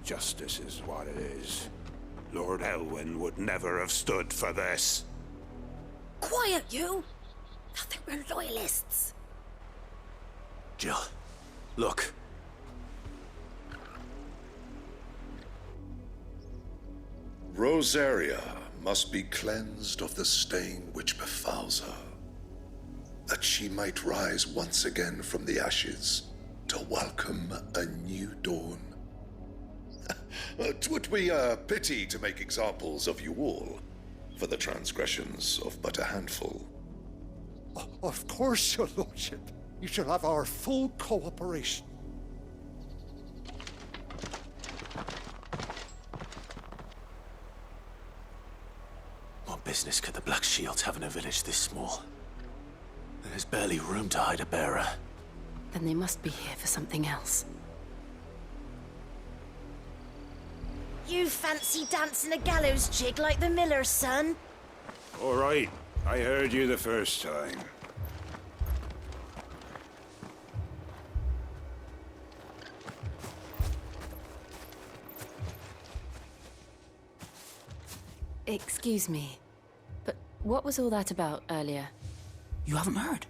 Justice is what it is. Lord Elwyn would never have stood for this. Quiet, you! I think we're loyalists. Jill, look. Rosaria must be cleansed of the stain which befouls her, that she might rise once again from the ashes to welcome a new dawn. 'Twould be a pity to make examples of you all for the transgressions of but a handful. Of course, your lordship. You shall have our full cooperation. What business could the Black Shields have in a village this small? There's barely room to hide a bearer. Then they must be here for something else. You fancy dancing a gallows jig like the miller's son? All right, I heard you the first time. Excuse me, but what was all that about earlier? You haven't heard?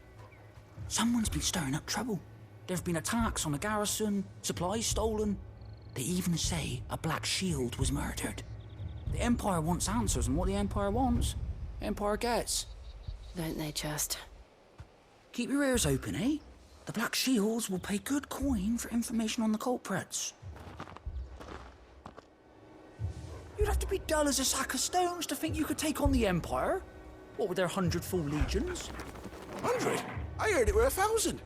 Someone's been stirring up trouble. There have been attacks on the garrison, supplies stolen. They even say a Black Shield was murdered. The Empire wants answers, and what the Empire wants, Empire gets. Don't they just? Keep your ears open, eh? The Black Shields will pay good coin for information on the culprits. You'd have to be dull as a sack of stones to think you could take on the Empire. What with their 100 full legions? 100? I heard it were 1,000.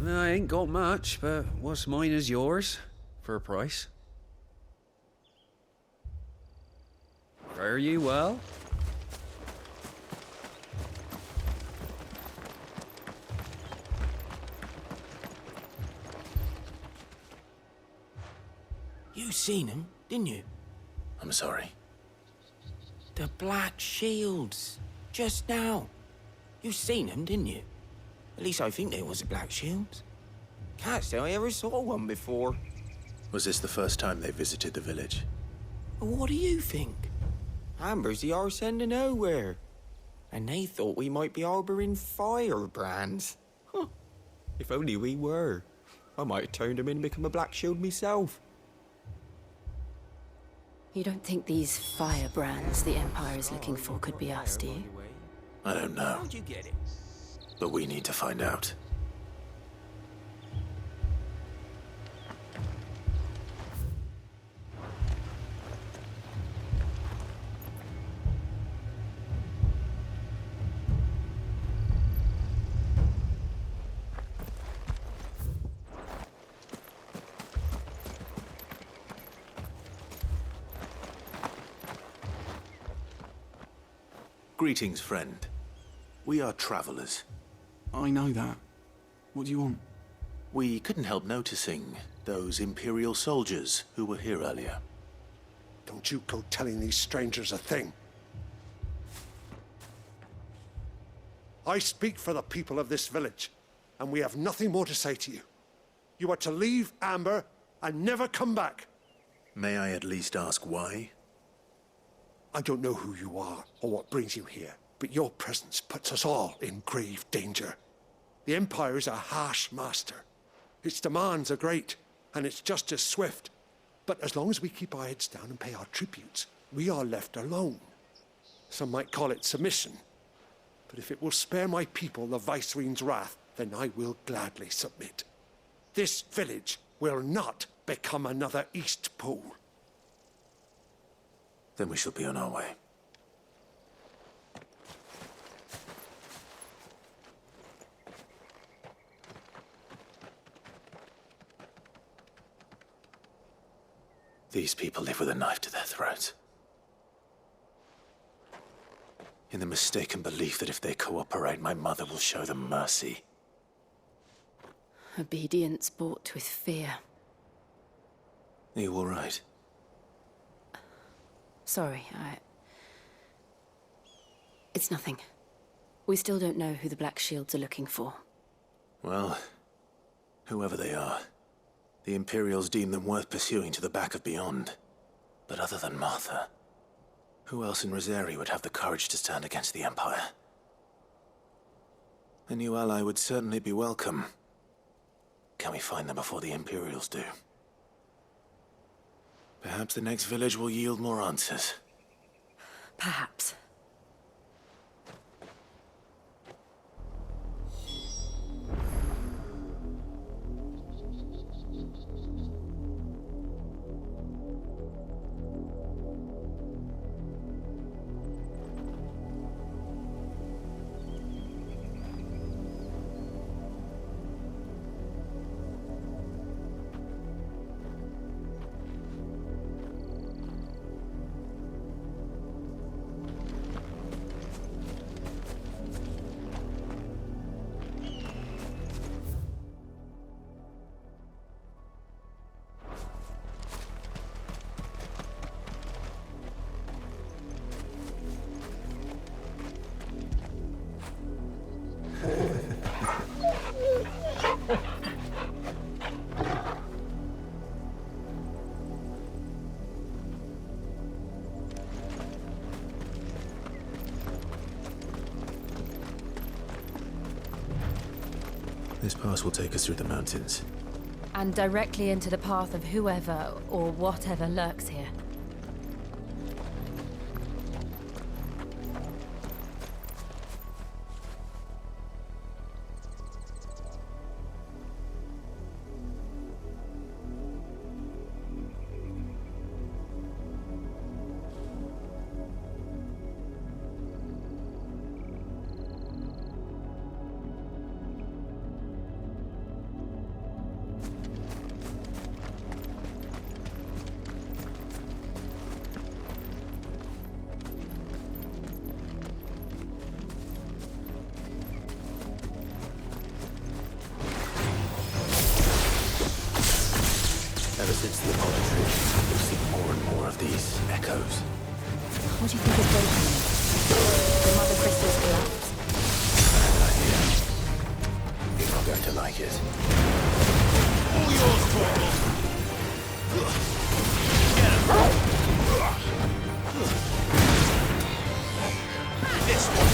I ain't got much, but what's mine is yours, for a price. Fare you well? You seen him, didn't you? I'm sorry. The Black Shields. Just now. You seen them, didn't you? At least I think there was a Black Shields. Can't say I ever saw one before. Was this the first time they visited the village? What do you think? Amber's the arse end of nowhere. And they thought we might be harbouring firebrands. Huh. If only we were. I might have turned them in and become a Black Shield myself. You don't think these firebrands the Empire is looking for could be us, do you? I don't know, How'd you get it? but we need to find out. Greetings, friend. We are travelers. I know that. What do you want? We couldn't help noticing those Imperial soldiers who were here earlier. Don't you go telling these strangers a thing. I speak for the people of this village, and we have nothing more to say to you. You are to leave Amber and never come back. May I at least ask why? I don't know who you are or what brings you here, but your presence puts us all in grave danger. The Empire is a harsh master. Its demands are great, and its justice swift. But as long as we keep our heads down and pay our tributes, we are left alone. Some might call it submission. But if it will spare my people the Viceroy's wrath, then I will gladly submit. This village will not become another East Pole. Then we shall be on our way. These people live with a knife to their throats. In the mistaken belief that if they cooperate, my mother will show them mercy. Obedience bought with fear. Are you all right? Sorry, It's nothing. We still don't know who the Black Shields are looking for. Well, whoever they are, the Imperials deem them worth pursuing to the back of beyond. But other than Martha, who else in Rosari would have the courage to stand against the Empire? A new ally would certainly be welcome. Can we find them before the Imperials do? Perhaps the next village will yield more answers. Perhaps. This pass will take us through the mountains. And directly into the path of whoever or whatever lurks here. Ever since the Apollo trip, we've seen more and more of these echoes. What do you think is breaking them? The mother crystals collapse? Bad idea. You're not going to like it. All yours, Corporal! Get him! This one!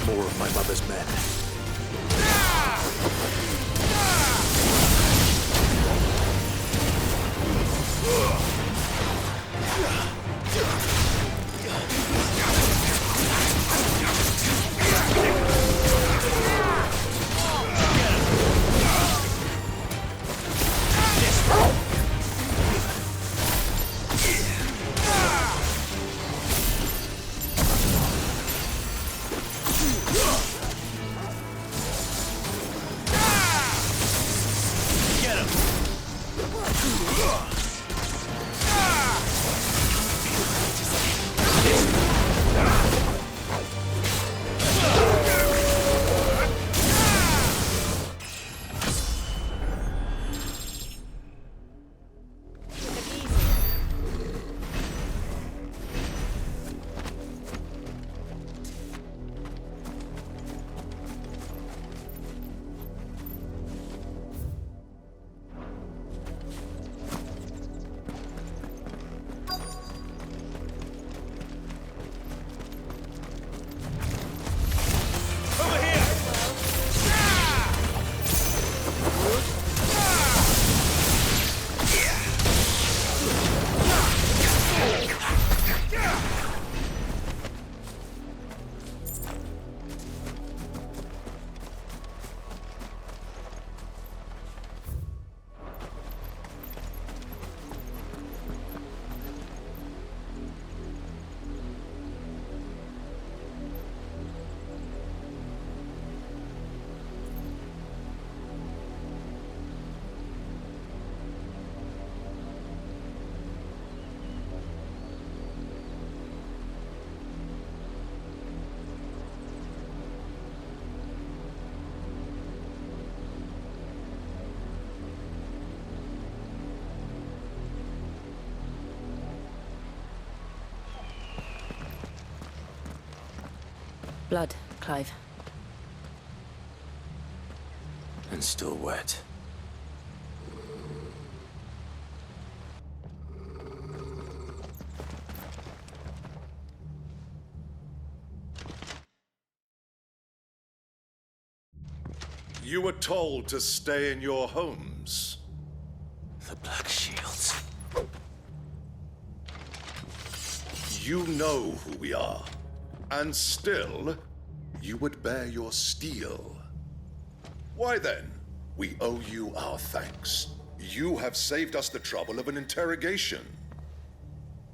more of my mother's men. Blood, Clive. And still wet. You were told to stay in your homes. The Black Shields. You know who we are. And still, you would bear your steel. Why then, we owe you our thanks. You have saved us the trouble of an interrogation.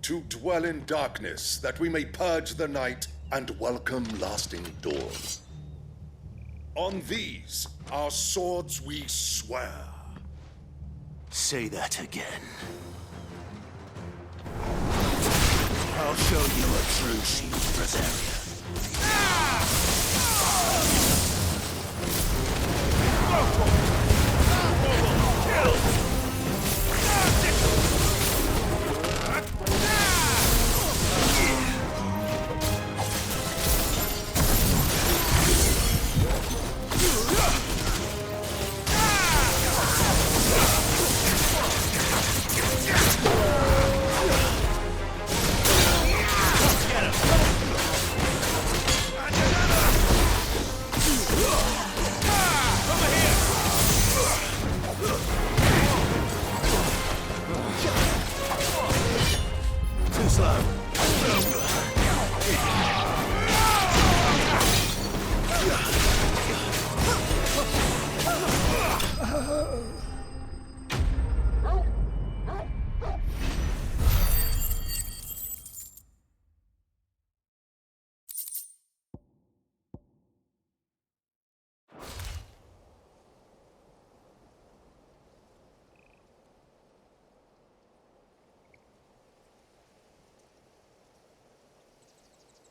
To dwell in darkness, that we may purge the night and welcome lasting dawn. On these, our swords we swear. Say that again. I'll show you a true shield, Rosaria.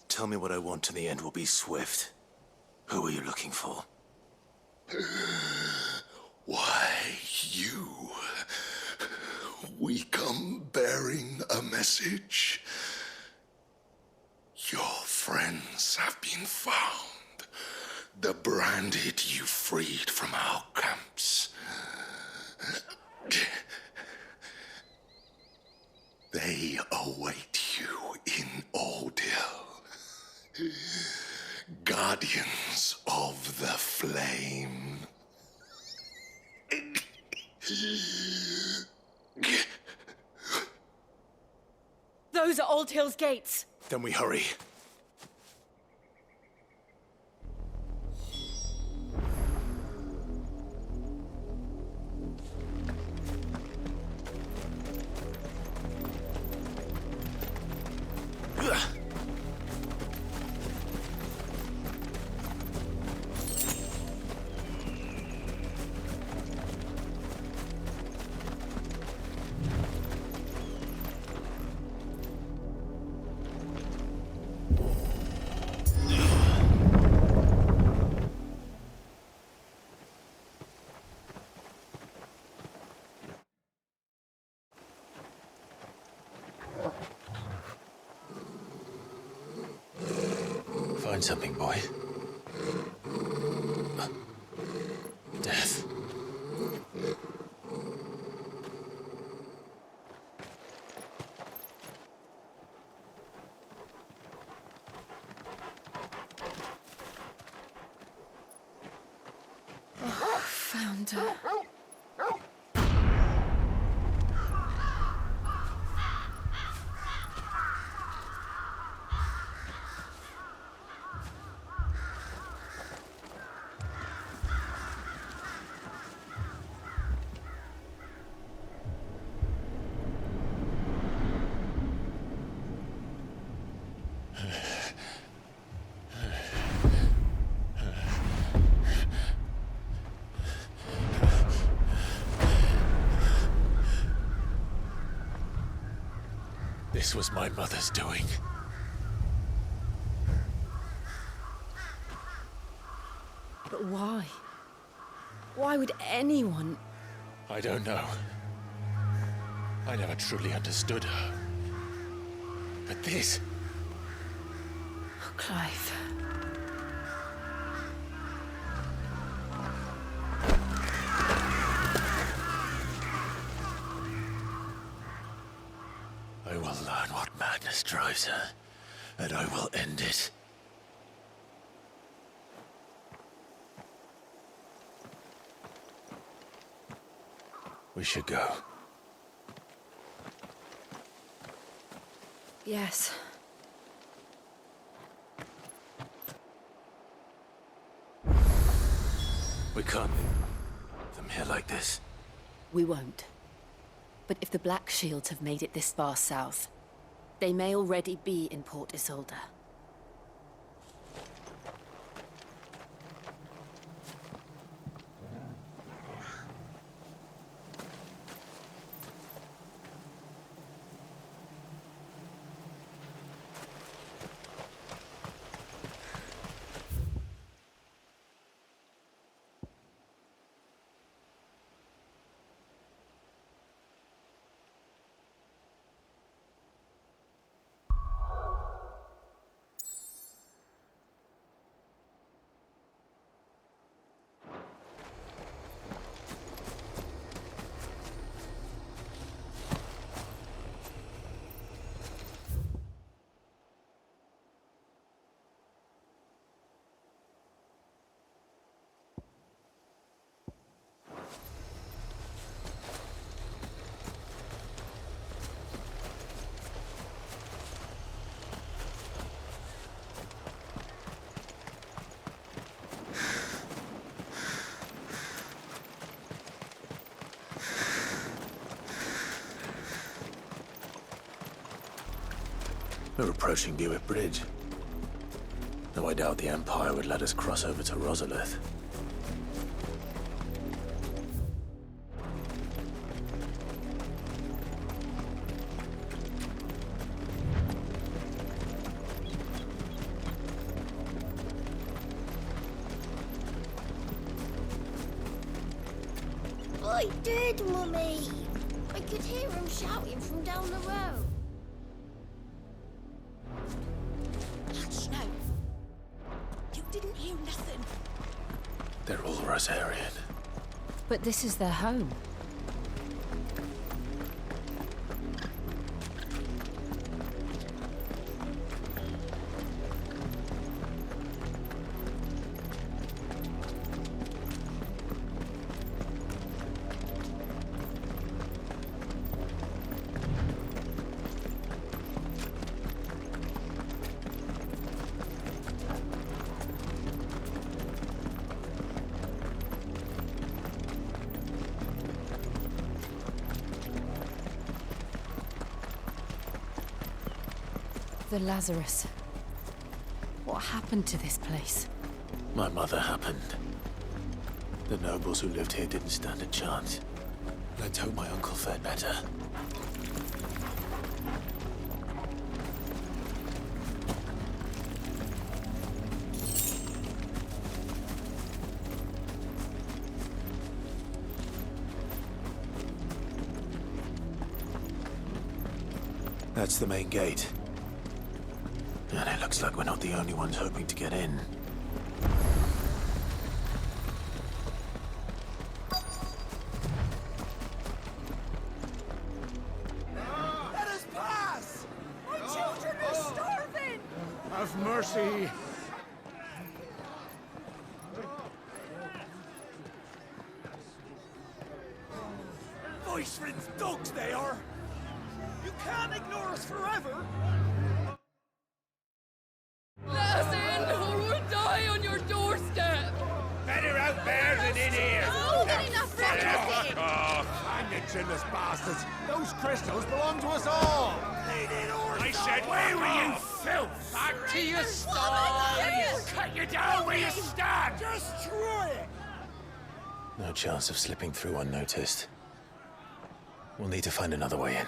Tell me what I want and the end will be swift. Who are you looking for? Why, you. We come bearing a message. Your friends have been found. The branded you freed from our camps. They await you in Odil. God guardians of the flame. Those are Old Hill's gates. Then we hurry. Find something, boy. Death. Found her. This was my mother's doing. But why? Why would anyone... I don't know. I never truly understood her. But this... Oh, Clive. I will learn what madness drives her, and I will end it. We should go. Yes. We can't leave them here like this. We won't. But if the Black Shields have made it this far south, they may already be in Port Isolde. We're approaching Buick Bridge. Though I doubt the Empire would let us cross over to Rosalith. I did, Mummy. I could hear him shouting from down the road. Hush, no. You didn't hear nothing. They're all Rosarian. But this is their home. The Lazarus. What happened to this place? My mother happened. The nobles who lived here didn't stand a chance. Let's hope my uncle fared better. That's the main gate. And it looks like we're not the only ones hoping to get in. Let us pass! My children are starving! Have mercy! Voice friends dogs they are! You can't ignore us forever! Let us in, or we'll die on your doorstep! Better out there than in here! Oh, good enough for everything! Hang it, chinless bastards! Those crystals belong to us all! I said, where were you, filth? Back to your stall! Cut you down where you stand! Just try it! No chance of slipping through unnoticed. We'll need to find another way in.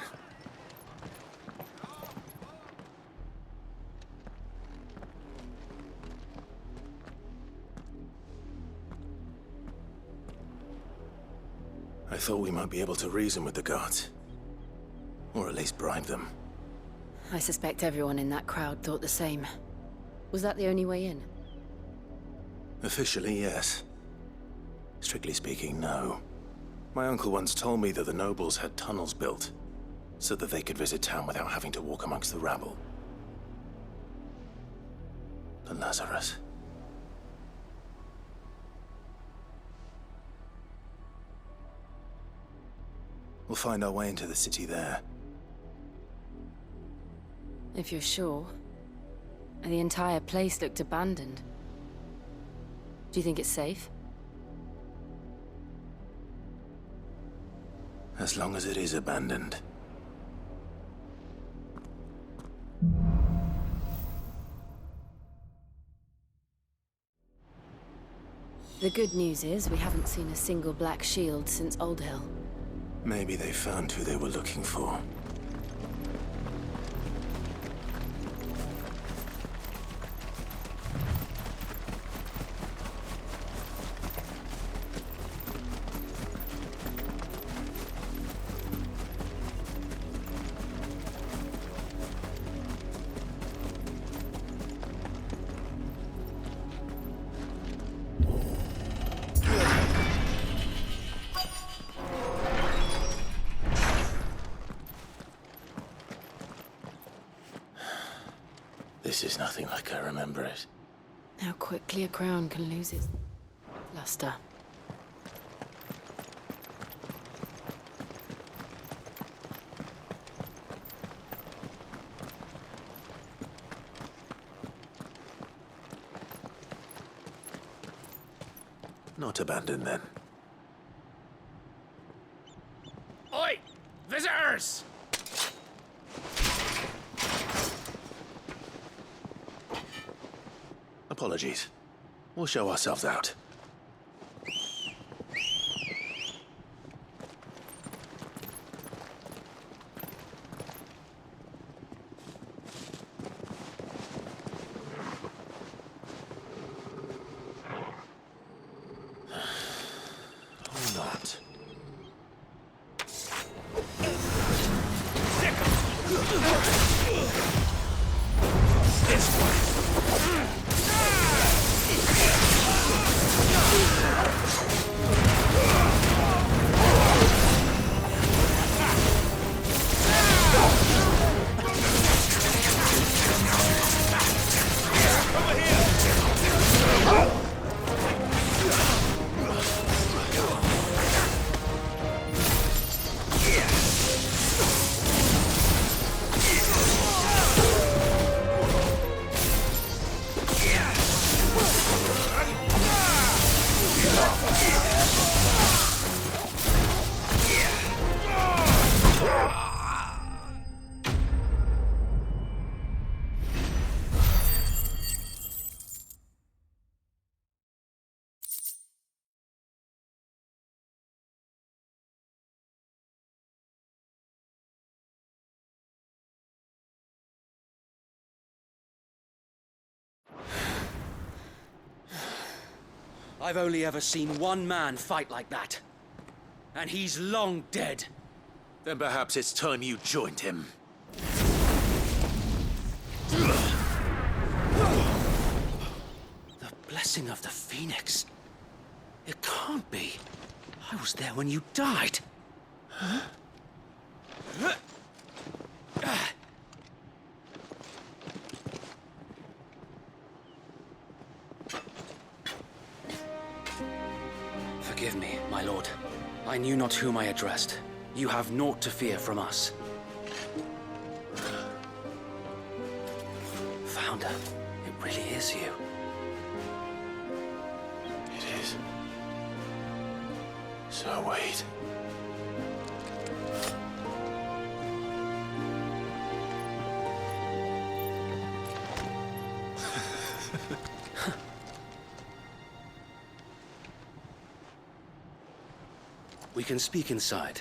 I thought we might be able to reason with the guards. Or at least bribe them. I suspect everyone in that crowd thought the same. Was that the only way in? Officially, yes. Strictly speaking, no. My uncle once told me that the nobles had tunnels built, so that they could visit town without having to walk amongst the rabble. The Lazarus. We'll find our way into the city there. If you're sure. The entire place looked abandoned. Do you think it's safe? As long as it is abandoned. The good news is we haven't seen a single black shield since Old Hill. Maybe they found who they were looking for. This is nothing like I remember it. How quickly a crown can lose its luster. Not abandoned, then. Oi! Visitors! Apologies. We'll show ourselves out. Or not. This one! I've only ever seen one man fight like that. And he's long dead. Then perhaps it's time you joined him. The blessing of the Phoenix. It can't be. I was there when you died. Huh? Forgive me, my lord. I knew not whom I addressed. You have naught to fear from us. Founder, it really is you. It is. So wait. We can speak inside.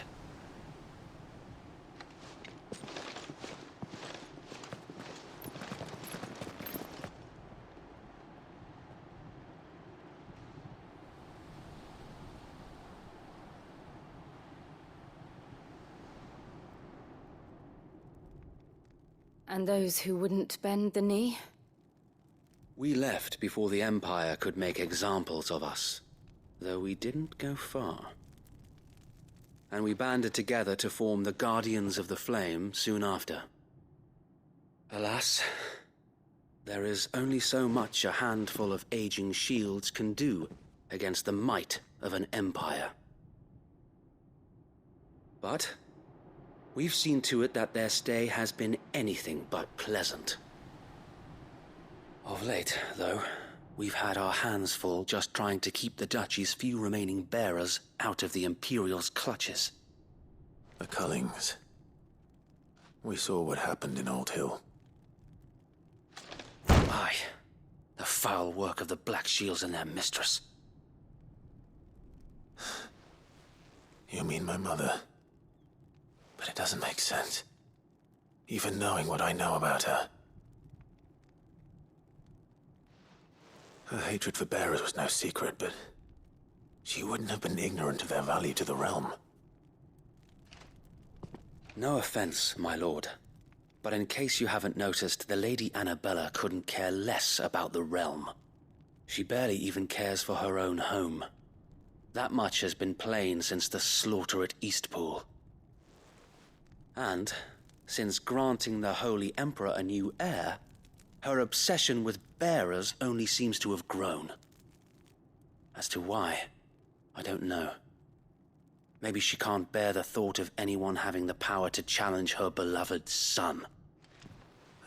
And those who wouldn't bend the knee? We left before the Empire could make examples of us, though we didn't go far. And we banded together to form the Guardians of the Flame soon after. Alas, there is only so much a handful of aging shields can do against the might of an empire. But we've seen to it that their stay has been anything but pleasant. Of late, though, we've had our hands full just trying to keep the Duchy's few remaining bearers out of the Imperial's clutches. The Cullings. We saw what happened in Old Hill. Aye. The foul work of the Black Shields and their mistress. You mean my mother? But it doesn't make sense. Even knowing what I know about her. Her hatred for bearers was no secret, but she wouldn't have been ignorant of their value to the realm. No offense, my lord. But in case you haven't noticed, the Lady Annabella couldn't care less about the realm. She barely even cares for her own home. That much has been plain since the slaughter at Eastpool. And, since granting the Holy Emperor a new heir, her obsession with bearers only seems to have grown. As to why, I don't know. Maybe she can't bear the thought of anyone having the power to challenge her beloved son.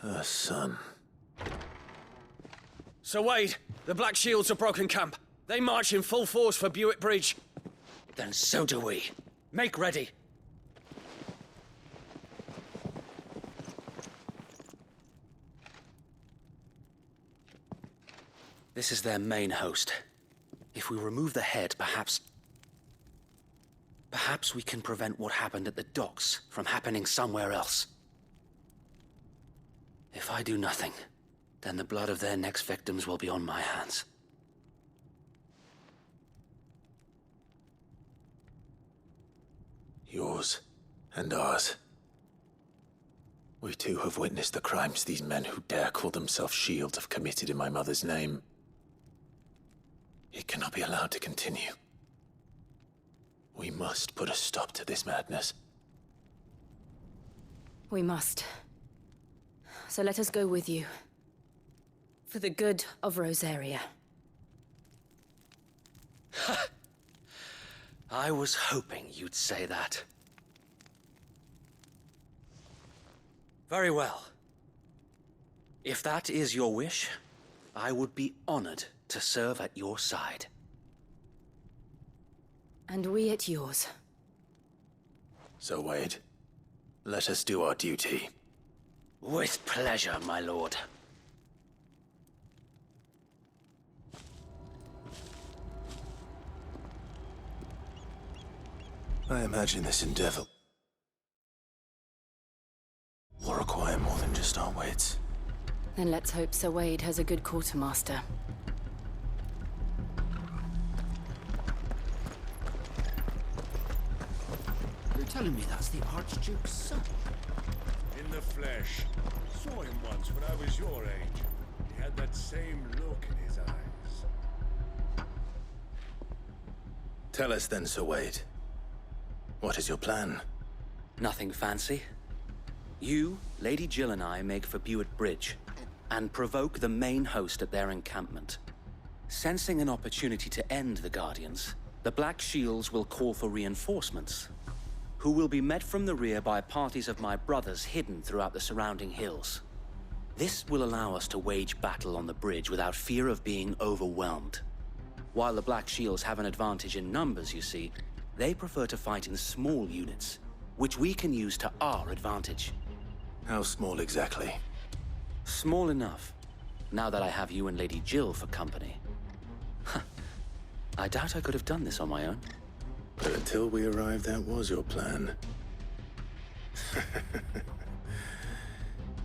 Her son. Sir Wade, the Black Shields have broken camp. They march in full force for Buick Bridge. Then so do we. Make ready. This is their main host. If we remove the head, perhaps we can prevent what happened at the docks from happening somewhere else. If I do nothing, then the blood of their next victims will be on my hands. Yours and ours. We too have witnessed the crimes these men who dare call themselves shields have committed in my mother's name. It cannot be allowed to continue. We must put a stop to this madness. We must. So let us go with you. For the good of Rosaria. I was hoping you'd say that. Very well. If that is your wish, I would be honored to serve at your side. And we at yours. So, Wade, let us do our duty. With pleasure, my lord. I imagine this endeavor will require more than just our wits. Then let's hope Sir Wade has a good quartermaster. telling me that's the Archduke's son? In the flesh. Saw him once when I was your age. He had that same look in his eyes. Tell us then, Sir Wade. What is your plan? Nothing fancy. You, Lady Jill and I make for Buett Bridge and provoke the main host at their encampment. Sensing an opportunity to end the Guardians, the Black Shields will call for reinforcements, who will be met from the rear by parties of my brothers hidden throughout the surrounding hills. This will allow us to wage battle on the bridge without fear of being overwhelmed. While the Black Shields have an advantage in numbers, you see, they prefer to fight in small units, which we can use to our advantage. How small exactly? Small enough, now that I have you and Lady Jill for company. I doubt I could have done this on my own. But until we arrived, that was your plan.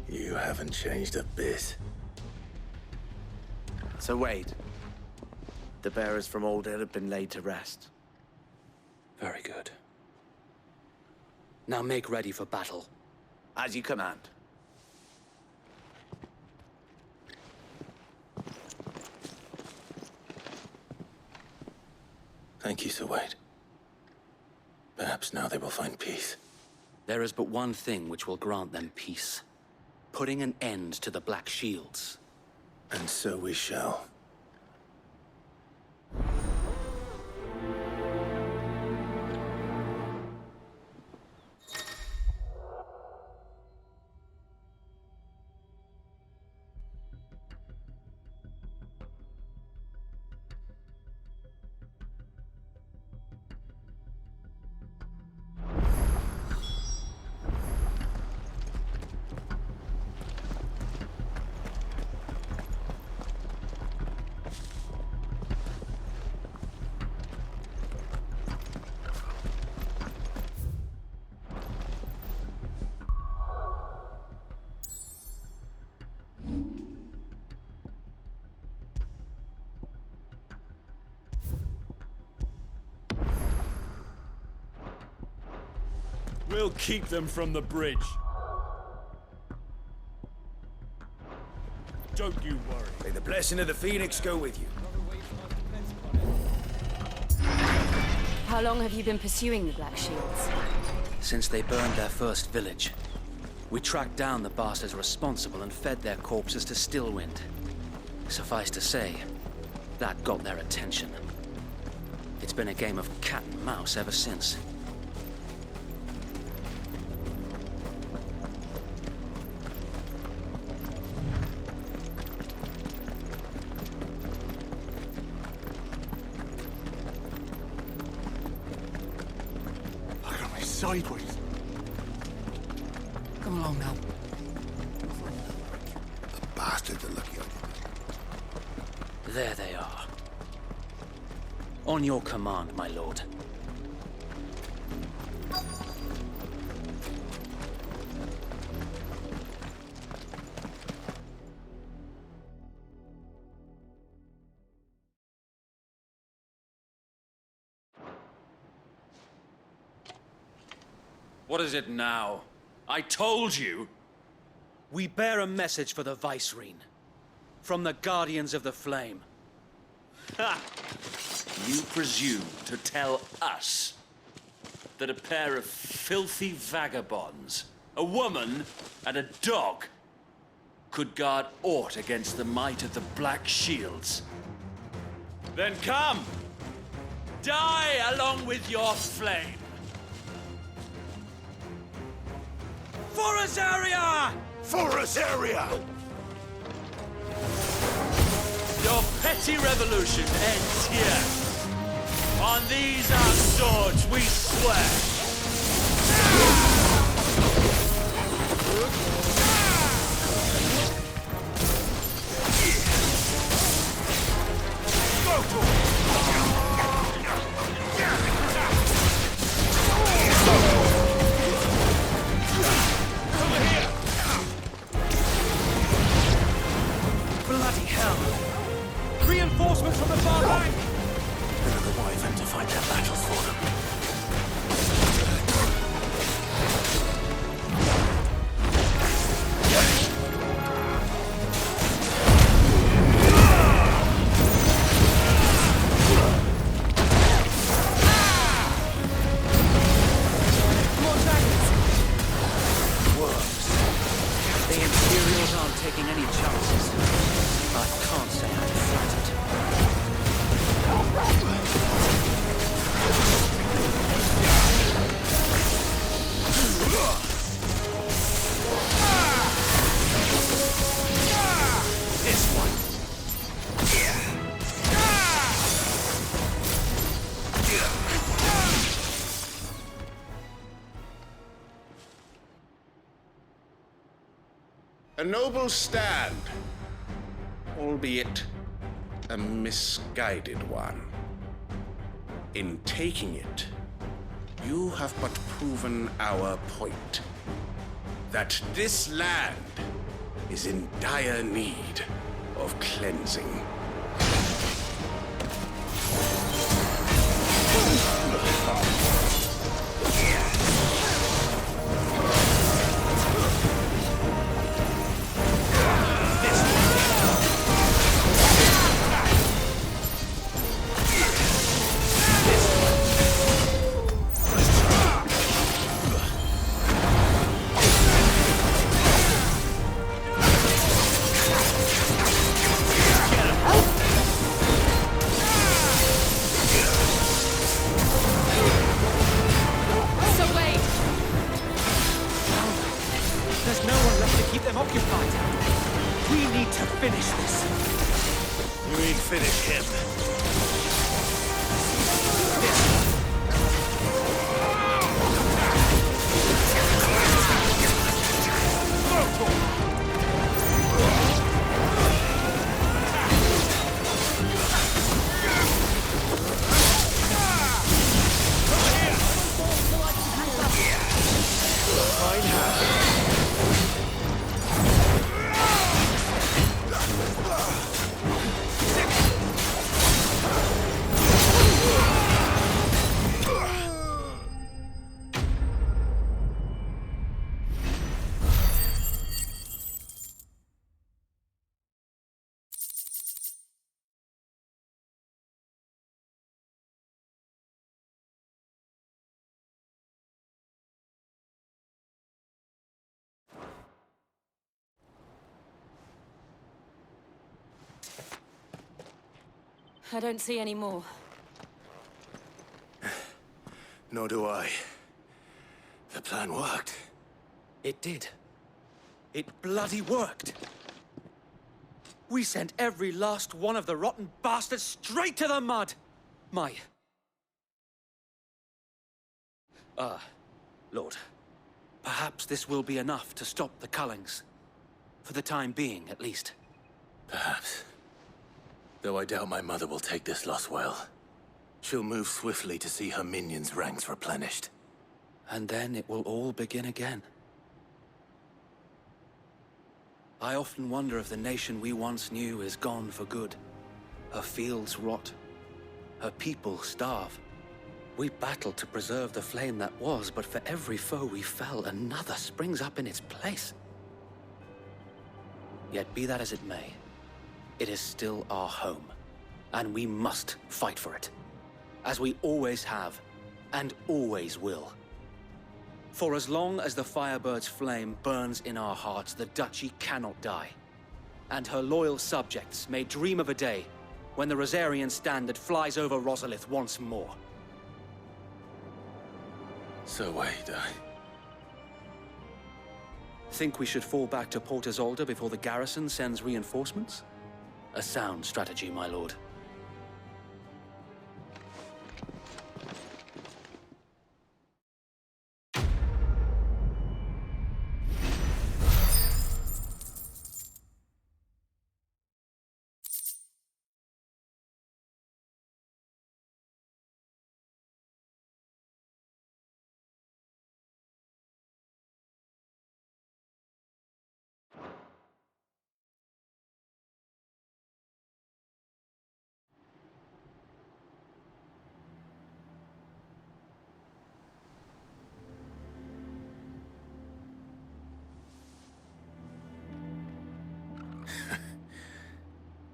You haven't changed a bit. So Wade, the bearers from Aldale have been laid to rest. Very good. Now make ready for battle. As you command. Thank you, Sir Wade. Perhaps now they will find peace. There is but one thing which will grant them peace. Putting an end to the Black Shields. And so we shall. We'll keep them from the bridge. Don't you worry. May the blessing of the Phoenix go with you. How long have you been pursuing the Black Shields? Since they burned their first village. We tracked down the bastards responsible and fed their corpses to Stillwind. Suffice to say, that got their attention. It's been a game of cat and mouse ever since. Sideways. Come along now. The bastards are lucky I did. There they are. On your command, my lord. What is it now? I told you! We bear a message for the Vicereine. From the Guardians of the Flame. Ha! You presume to tell us that a pair of filthy vagabonds, a woman and a dog, could guard aught against the might of the Black Shields? Then come! Die along with your flame! For Azaria! For Azaria! Your petty revolution ends here. On these our swords we swear. Bloody hell! Reinforcements from the far bank! Another wyvern to fight their battles for them. A noble stand, albeit a misguided one. In taking it, you have but proven our point. That this land is in dire need of cleansing. I don't see any more. Nor do I. The plan worked. It did. It bloody worked. We sent every last one of the rotten bastards straight to the mud! Lord. Perhaps this will be enough to stop the Cullings. For the time being, at least. Perhaps. Though I doubt my mother will take this loss well. She'll move swiftly to see her minions' ranks replenished. And then it will all begin again. I often wonder if the nation we once knew is gone for good. Her fields rot. Her people starve. We battled to preserve the flame that was, but for every foe we fell, another springs up in its place. Yet be that as it may, it is still our home, and we must fight for it, as we always have, and always will. For as long as the Firebird's flame burns in our hearts, the Duchy cannot die, and her loyal subjects may dream of a day when the Rosarian standard flies over Rosalith once more. So wait, Think we should fall back to Port Isolde before the garrison sends reinforcements? A sound strategy, my lord.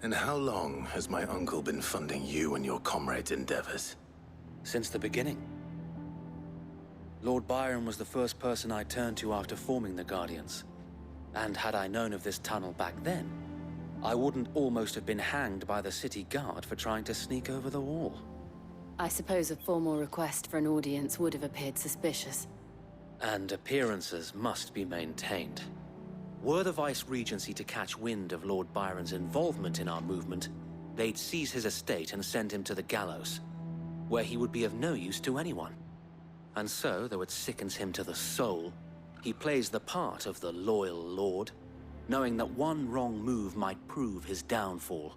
And how long has my uncle been funding you and your comrades' endeavors? Since the beginning. Lord Byron was the first person I turned to after forming the Guardians. And had I known of this tunnel back then, I wouldn't almost have been hanged by the city guard for trying to sneak over the wall. I suppose a formal request for an audience would have appeared suspicious. And appearances must be maintained. Were the Vice-Regency to catch wind of Lord Byron's involvement in our movement, they'd seize his estate and send him to the gallows, where he would be of no use to anyone. And so, though it sickens him to the soul, he plays the part of the loyal lord, knowing that one wrong move might prove his downfall.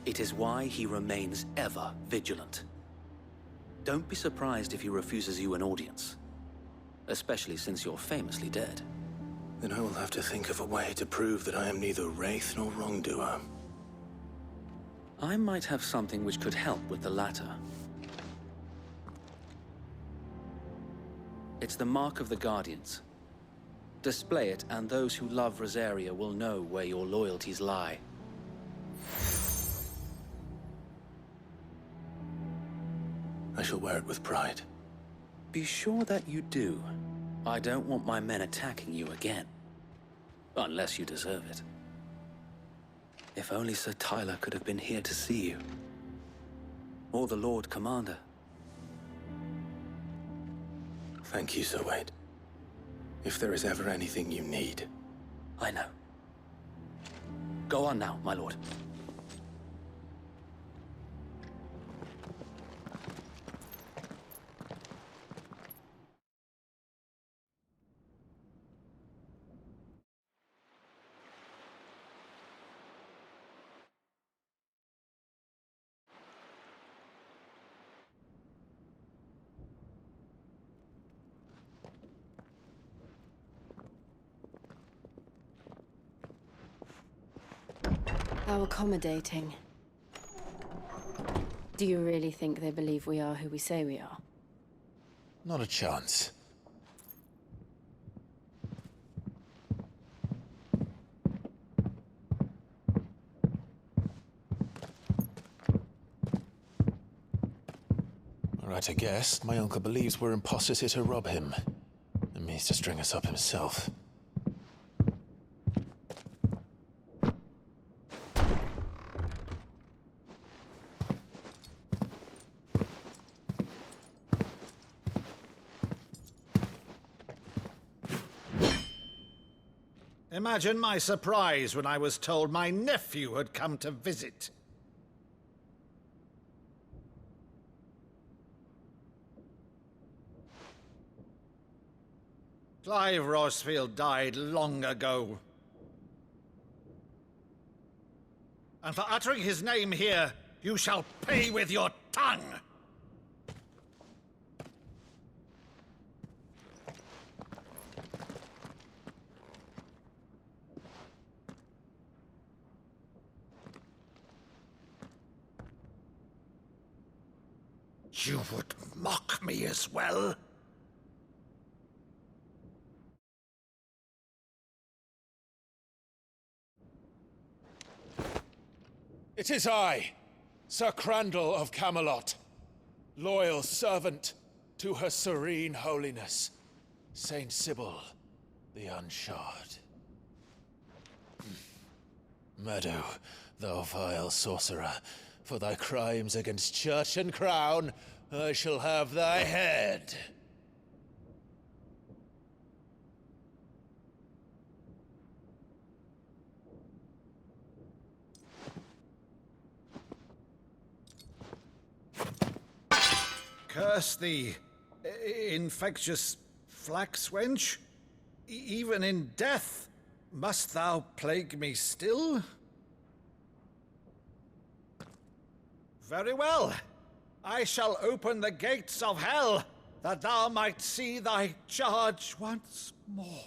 It is why he remains ever vigilant. Don't be surprised if he refuses you an audience, especially since you're famously dead. Then I will have to think of a way to prove that I am neither wraith nor wrongdoer. I might have something which could help with the latter. It's the Mark of the Guardians. Display it, and those who love Rosaria will know where your loyalties lie. I shall wear it with pride. Be sure that you do. I don't want my men attacking you again. Unless you deserve it. If only Sir Tyler could have been here to see you. Or the Lord Commander. Thank you, Sir Wade. If there is ever anything you need. I know. Go on now, my lord. How accommodating. Do you really think they believe we are who we say we are? Not a chance. All right, I guess. My uncle believes we're imposters here to rob him. And means to string us up himself. Imagine my surprise when I was told my nephew had come to visit. Clive Rosfield died long ago. And for uttering his name here, you shall pay with your tongue! You would mock me as well? It is I, Sir Crandall of Camelot, loyal servant to Her Serene Holiness, Saint Sybil the Unshod. Meadow, thou vile sorcerer, for thy crimes against church and crown, I shall have thy head. Curse thee, infectious flax wench. Even in death, must thou plague me still? Very well. I shall open the gates of hell, that thou might see thy charge once more.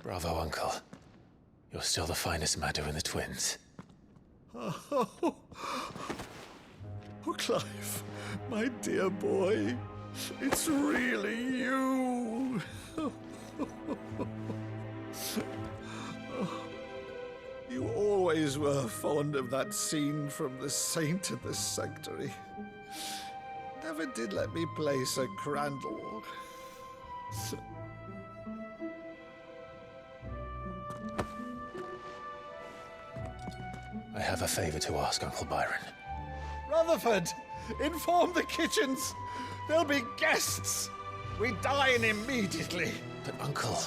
Bravo, Uncle. You're still the finest Maddo in the twins. Oh, Clive, my dear boy, it's really you. You always were fond of that scene from The Saint in the Sanctuary. Never did let me play Sir Crandall. I have a favor to ask, Uncle Byron. Rutherford, inform the kitchens. There'll be guests. We dine immediately. But, Uncle...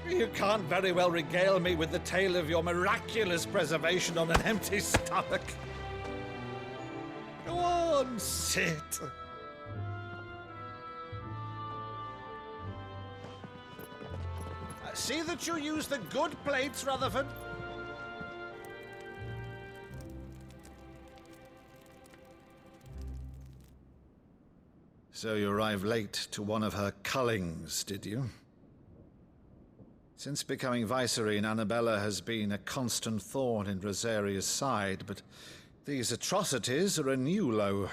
You can't very well regale me with the tale of your miraculous preservation on an empty stomach. Go on. on, sit. See that you use the good plates, Rutherford. So you arrived late to one of her cullings, did you? Since becoming Vicereine, Annabella has been a constant thorn in Rosaria's side, but these atrocities are a new low.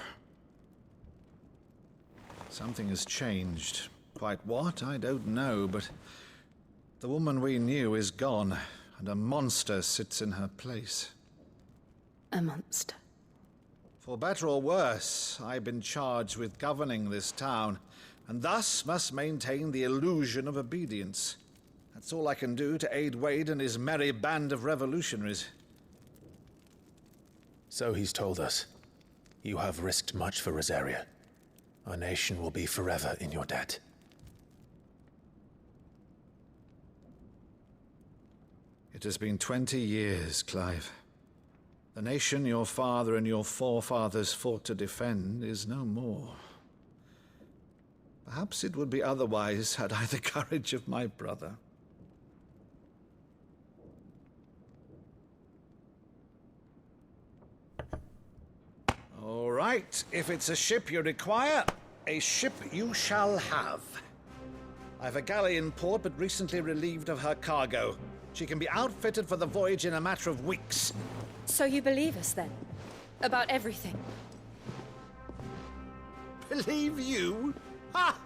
Something has changed. Quite what, I don't know, but the woman we knew is gone, and a monster sits in her place. A monster. For better or worse, I've been charged with governing this town, and thus must maintain the illusion of obedience. That's all I can do to aid Wade and his merry band of revolutionaries. So he's told us. You have risked much for Rosaria. Our nation will be forever in your debt. It has been 20 years, Clive. The nation your father and your forefathers fought to defend is no more. Perhaps it would be otherwise had I the courage of my brother. All right, if it's a ship you require, a ship you shall have. I've a galley in port, but recently relieved of her cargo. She can be outfitted for the voyage in a matter of weeks. So you believe us, then? About everything? Believe you? Ha!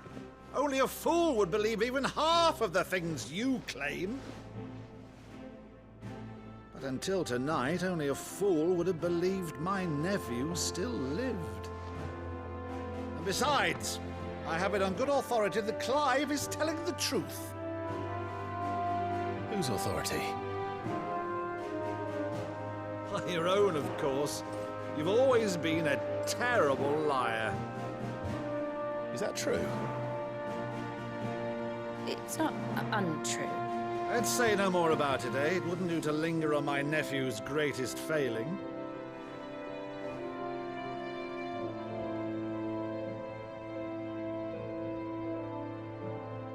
Only a fool would believe even half of the things you claim. But until tonight, only a fool would have believed my nephew still lived. And besides, I have it on good authority that Clive is telling the truth. Whose authority? Your own, of course. You've always been a terrible liar. Is that true? It's not untrue. Let's say no more about it, eh? It wouldn't do to linger on my nephew's greatest failing.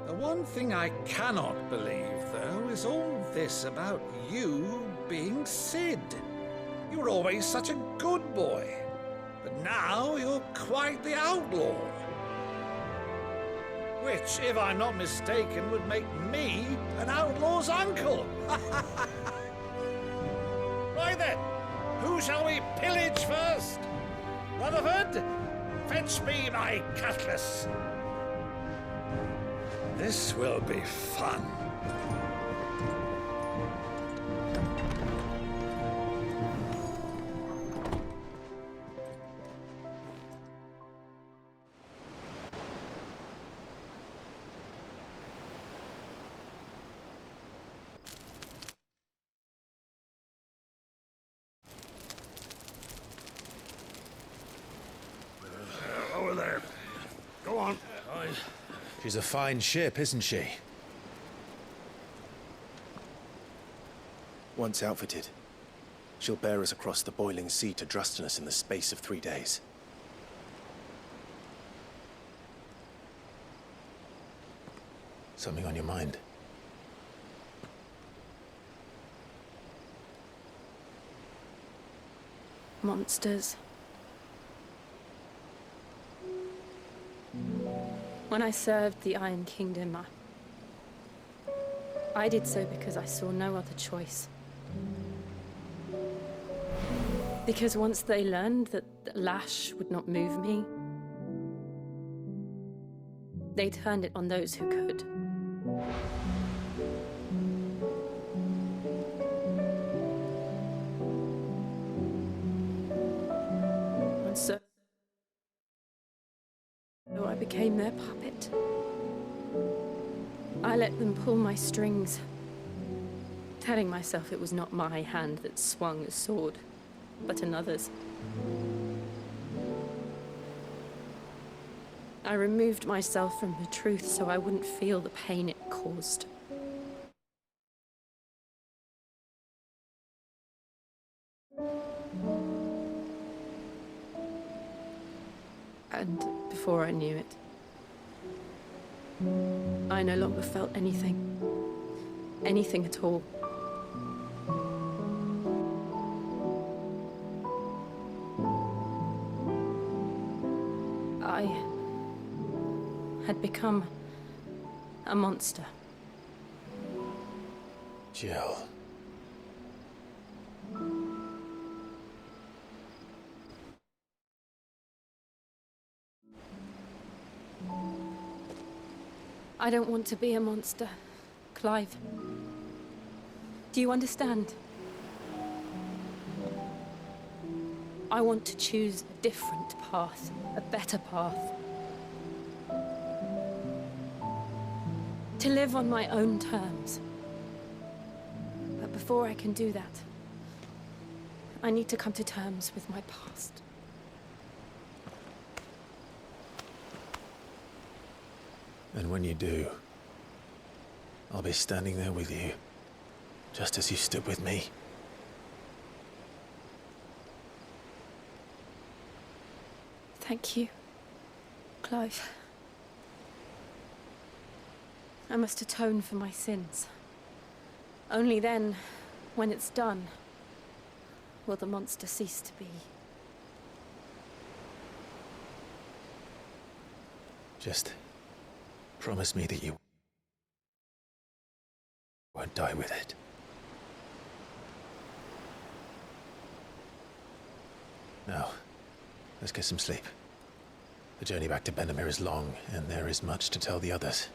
The one thing I cannot believe, though, is all this about you being Sid. You were always such a good boy, but now you're quite the outlaw. Which, if I'm not mistaken, would make me an outlaw's uncle. Right then, who shall we pillage first? Rutherford, fetch me my cutlass. This will be fun. Over there. Go on. She's a fine ship, isn't she? Once outfitted, she'll bear us across the boiling sea to Drustinus in the space of 3 days. Something on your mind? Monsters. When I served the Iron Kingdom, I did so because I saw no other choice. Because once they learned that the lash would not move me, they turned it on those who could. And so I became their puppet. I let them pull my strings, telling myself it was not my hand that swung a sword, but another's. I removed myself from the truth so I wouldn't feel the pain it caused. And before I knew it, I no longer felt anything. Anything at all. I had become a monster. Jill. I don't want to be a monster, Clive. Do you understand? I want to choose a different path, a better path. To live on my own terms. But before I can do that, I need to come to terms with my past. And when you do, I'll be standing there with you, just as you stood with me. Thank you, Clive. I must atone for my sins. Only then, when it's done, will the monster cease to be. Just promise me that you won't die with it. Now, let's get some sleep. The journey back to Benamir is long, and there is much to tell the others.